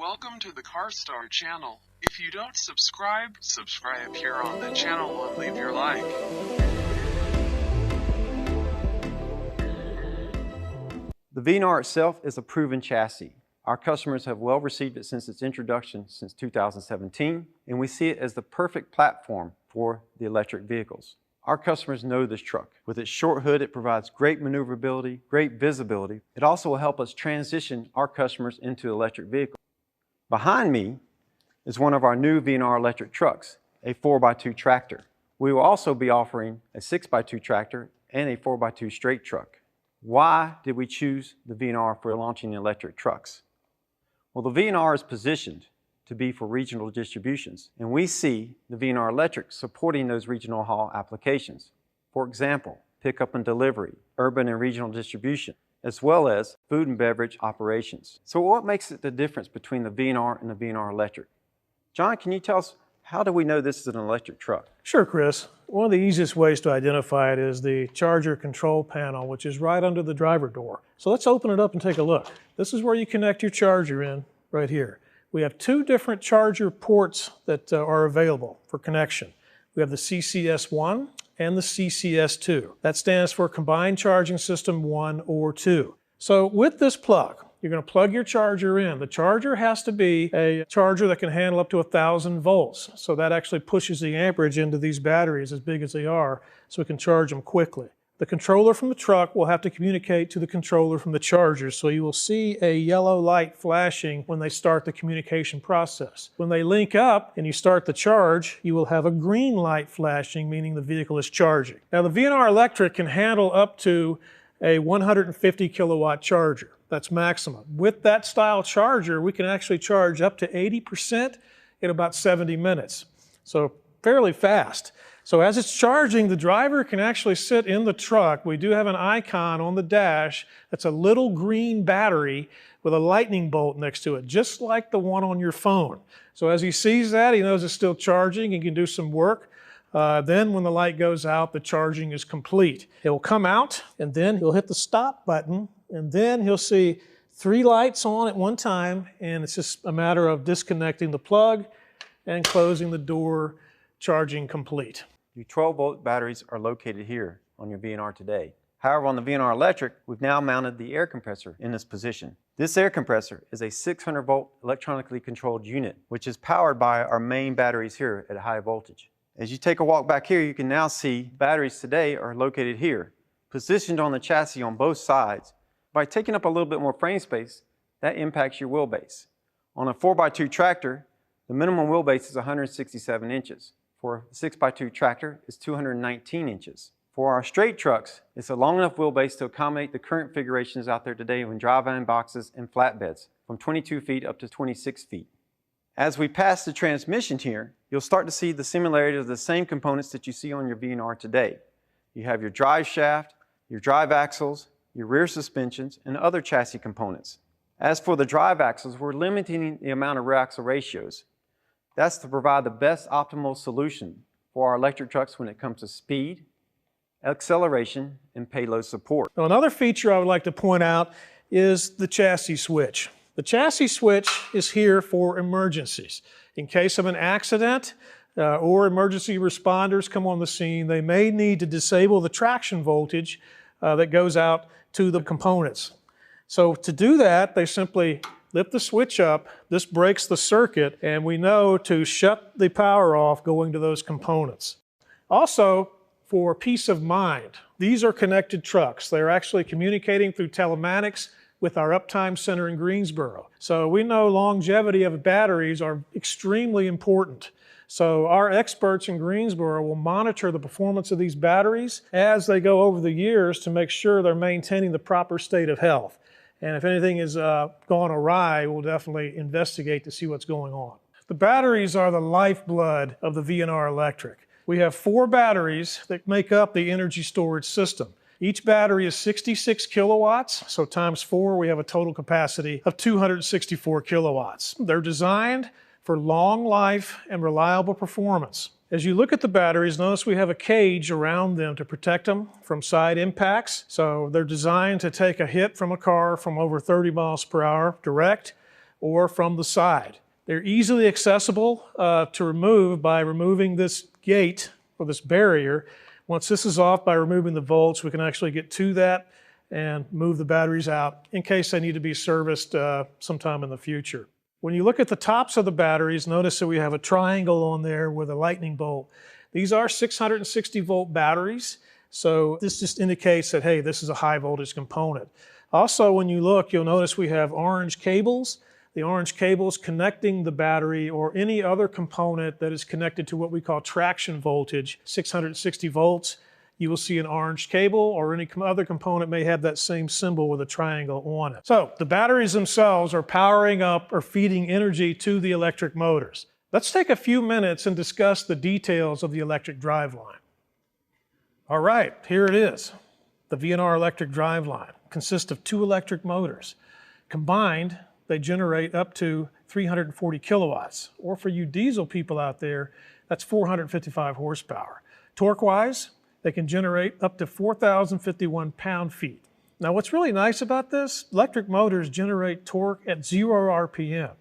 Welcome to the Carwstar channel. If you don't subscribe here on the channel and leave your like. The VNR itself is a proven chassis. Our customers have well received it since its introduction since 2017, and we see it as the perfect platform for the electric vehicles. Our customers know this truck. With its short hood, it provides great maneuverability, great visibility. It also will help us transition our customers into electric vehicles. Behind me is one of our new VNR electric trucks, a 4x2 tractor. We will also be offering a 6x2 tractor and a 4x2 straight truck. Why did we choose the VNR for launching electric trucks? Well, the VNR is positioned to be for regional distributions, and we see the VNR electric supporting those regional haul applications. For example, pickup and delivery, urban and regional distribution, as well as food and beverage operations. So what makes it the difference between the VNR and the VNR electric? John, can you tell us, how do we know this is an electric truck? Sure, Chris. One of the easiest ways to identify it is the charger control panel, which is right under the driver door. So let's open it up and take a look. This is where you connect your charger in, right here. We have two different charger ports that are available for connection. We have the CCS1 and the CCS2. That stands for Combined Charging System 1 or 2. So with this plug, you're going to plug your charger in. The charger has to be a charger that can handle up to 1,000 volts. So that actually pushes the amperage into these batteries as big as they are, so we can charge them quickly. The controller from the truck will have to communicate to the controller from the charger, so you will see a yellow light flashing when they start the communication process. When they link up and you start the charge, you will have a green light flashing, meaning the vehicle is charging. Now, the VNR electric can handle up to a 150 kilowatt charger. That's maximum. With that style charger, we can actually charge up to 80% in about 70 minutes. So fairly fast. So as it's charging, the driver can actually sit in the truck. We do have an icon on the dash that's a little green battery with a lightning bolt next to it, just like the one on your phone. So as he sees that, he knows it's still charging. He can do some work. Then when the light goes out, the charging is complete. He'll come out, and then he'll hit the stop button, and then he'll see 3 lights on at one time, and it's just a matter of disconnecting the plug and closing the door, charging complete. Your 12-volt batteries are located here on your VNR today. However, on the VNR electric, we've now mounted the air compressor in this position. This air compressor is a 600-volt electronically controlled unit, which is powered by our main batteries here at high voltage. As you take a walk back here, you can now see batteries today are located here, positioned on the chassis on both sides. By taking up a little bit more frame space, that impacts your wheelbase. On a 4x2 tractor, the minimum wheelbase is 167 inches. For a 6x2 tractor, it's 219 inches. For our straight trucks, it's a long enough wheelbase to accommodate the current configurations out there today in drive-in boxes and flatbeds, from 22 feet up to 26 feet. As we pass the transmission here, you'll start to see the similarity of the same components that you see on your VNR today. You have your drive shaft, your drive axles, your rear suspensions, and other chassis components. As for the drive axles, we're limiting the amount of rear axle ratios. That's to provide the best optimal solution for our electric trucks when it comes to speed, acceleration, and payload support. Now, another feature I would like to point out is the chassis switch. The chassis switch is here for emergencies. In case of an accident or emergency responders come on the scene, they may need to disable the traction voltage that goes out to the components. So to do that, they simply lift the switch up, this breaks the circuit, and we know to shut the power off going to those components. Also, for peace of mind, these are connected trucks. They're actually communicating through telematics with our uptime center in Greensboro. So we know longevity of batteries are extremely important. So our experts in Greensboro will monitor the performance of these batteries as they go over the years to make sure they're maintaining the proper state of health. And if anything is gone awry, we'll definitely investigate to see what's going on. The batteries are the lifeblood of the VNR electric. We have 4 batteries that make up the energy storage system. Each battery is 66 kilowatts, so times 4, we have a total capacity of 264 kilowatts. They're designed for long life and reliable performance. As you look at the batteries, notice we have a cage around them to protect them from side impacts. So they're designed to take a hit from a car from over 30 miles per hour direct, or from the side. They're easily accessible to remove by removing this gate or this barrier. Once this is off, by removing the volts, we can actually get to that and move the batteries out in case they need to be serviced sometime in the future. When you look at the tops of the batteries, notice that we have a triangle on there with a lightning bolt. These are 660 volt batteries, so this just indicates that, hey, this is a high voltage component. Also, when you look, you'll notice we have orange cables. The orange cables connecting the battery or any other component that is connected to what we call traction voltage, 660 volts. You will see an orange cable, or any other component may have that same symbol with a triangle on it. So the batteries themselves are powering up or feeding energy to the electric motors. Let's take a few minutes and discuss the details of the electric driveline. All right, here it is. The VNR electric driveline consists of 2 electric motors. Combined, they generate up to 340 kilowatts, or for you diesel people out there, that's 455 horsepower. Torque-wise, they can generate up to 4,051 pound-feet. Now, what's really nice about this, electric motors generate torque at 0 RPM.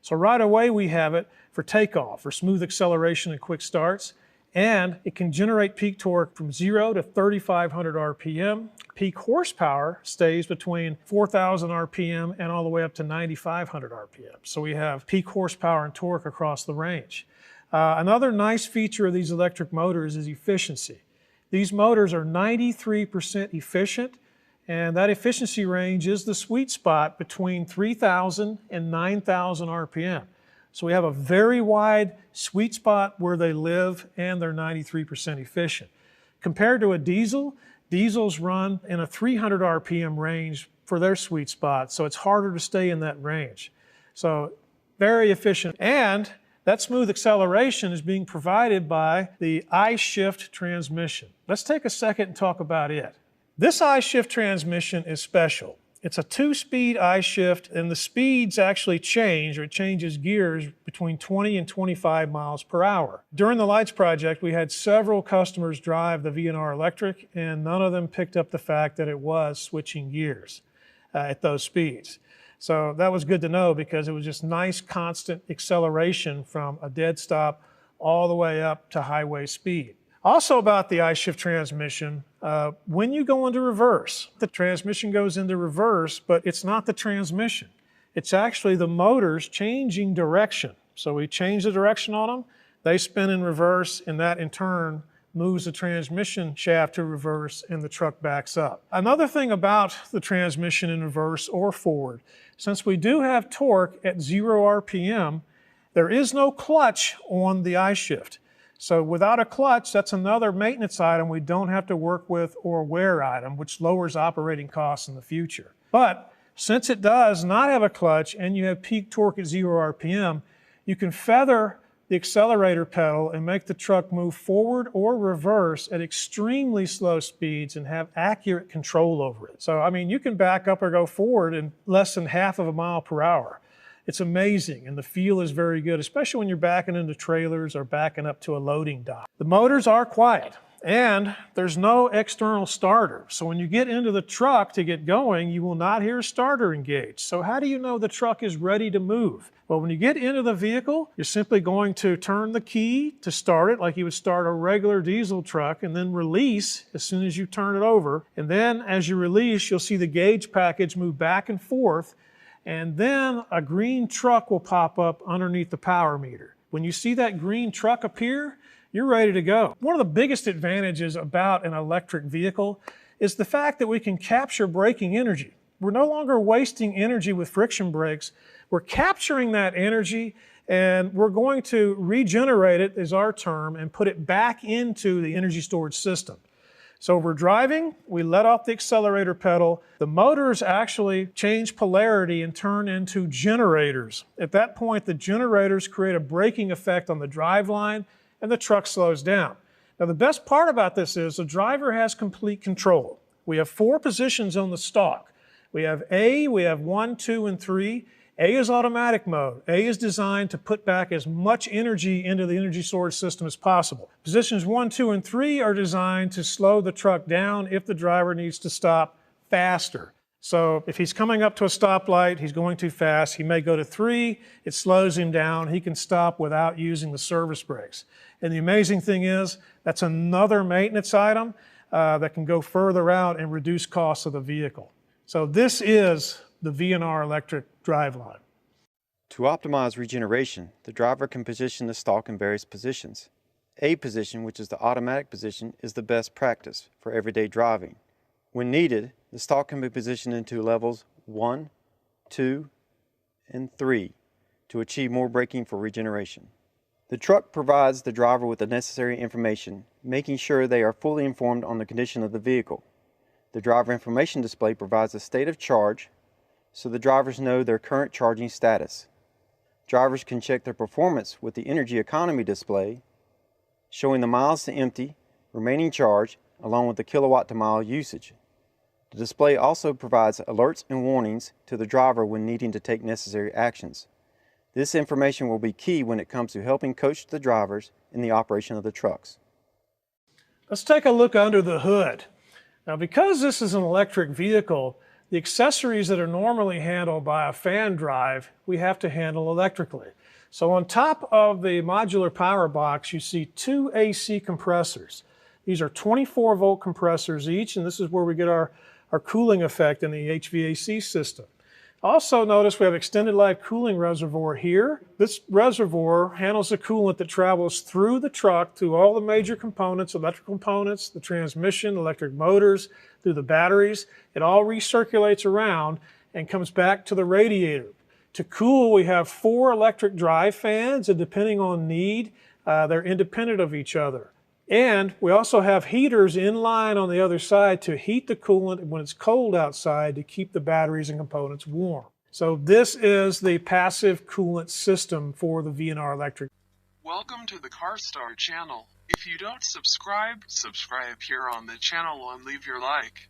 So right away we have it for takeoff, for smooth acceleration and quick starts, and it can generate peak torque from 0 to 3,500 RPM. Peak horsepower stays between 4,000 RPM and all the way up to 9,500 RPM. So we have peak horsepower and torque across the range. Another nice feature of these electric motors is efficiency. These motors are 93% efficient, and that efficiency range is the sweet spot between 3,000 and 9,000 RPM. So we have a very wide sweet spot where they live, and they're 93% efficient. Compared to a diesel, diesels run in a 300 RPM range for their sweet spot, so it's harder to stay in that range. So very efficient, and that smooth acceleration is being provided by the I-shift transmission. Let's take a second and talk about it. This I-shift transmission is special. It's a 2-speed I-shift, and the speeds actually change, or it changes gears between 20 and 25 miles per hour. During the Lights project, we had several customers drive the VNR electric, and none of them picked up the fact that it was switching gears at those speeds. So that was good to know, because it was just nice constant acceleration from a dead stop all the way up to highway speed. Also about the I-shift transmission, when you go into reverse, the transmission goes into reverse, but it's not the transmission. It's actually the motors changing direction. So we change the direction on them, they spin in reverse, and that in turn moves the transmission shaft to reverse, and the truck backs up. Another thing about the transmission in reverse or forward, since we do have torque at 0 RPM, there is no clutch on the I-shift. So without a clutch, that's another maintenance item we don't have to work with, or wear item, which lowers operating costs in the future. But since it does not have a clutch and you have peak torque at 0 RPM, you can feather the accelerator pedal and make the truck move forward or reverse at extremely slow speeds and have accurate control over it. So, I mean, you can back up or go forward in less than half of a mile per hour. It's amazing, and the feel is very good, especially when you're backing into trailers or backing up to a loading dock. The motors are quiet, and there's no external starter. So when you get into the truck to get going, you will not hear a starter engage. So how do you know the truck is ready to move? Well, when you get into the vehicle, you're simply going to turn the key to start it like you would start a regular diesel truck, and then release as soon as you turn it over. And then as you release, you'll see the gauge package move back and forth, and then a green truck will pop up underneath the power meter. When you see that green truck appear, you're ready to go. One of the biggest advantages about an electric vehicle is the fact that we can capture braking energy. We're no longer wasting energy with friction brakes. We're capturing that energy, and we're going to regenerate it, is our term, and put it back into the energy storage system. So we're driving, we let off the accelerator pedal, the motors actually change polarity and turn into generators. At that point, the generators create a braking effect on the driveline, and the truck slows down. Now, the best part about this is the driver has complete control. We have 4 positions on the stalk. We have A, we have 1, 2, and 3. A is automatic mode. A is designed to put back as much energy into the energy storage system as possible. Positions 1, 2, and 3 are designed to slow the truck down if the driver needs to stop faster. So if he's coming up to a stoplight, he's going too fast, he may go to 3, it slows him down, he can stop without using the service brakes. And the amazing thing is, that's another maintenance item that can go further out and reduce costs of the vehicle. So this is the VNR electric driveline. To optimize regeneration, the driver can position the stalk in various positions. A position, which is the automatic position, is the best practice for everyday driving. When needed, the stalk can be positioned into levels 1, 2, and 3 to achieve more braking for regeneration. The truck provides the driver with the necessary information, making sure they are fully informed on the condition of the vehicle. The driver information display provides a state of charge, so the drivers know their current charging status. Drivers can check their performance with the energy economy display, showing the miles to empty, remaining charge, along with the kilowatt to mile usage. The display also provides alerts and warnings to the driver when needing to take necessary actions. This information will be key when it comes to helping coach the drivers in the operation of the trucks. Let's take a look under the hood. Now, because this is an electric vehicle, the accessories that are normally handled by a fan drive, we have to handle electrically. So on top of the modular power box, you see 2 AC compressors. These are 24-volt compressors each, and this is where we get our cooling effect in the HVAC system. Also notice we have extended life cooling reservoir here. This reservoir handles the coolant that travels through the truck to all the major components, electrical components, the transmission, electric motors, through the batteries. It all recirculates around and comes back to the radiator. To cool, we have 4 electric drive fans, and depending on need, they're independent of each other. And we also have heaters in line on the other side to heat the coolant when it's cold outside to keep the batteries and components warm. So this is the passive coolant system for the VNR electric. Welcome to the Carwstar channel. If you don't subscribe here on the channel and leave your like.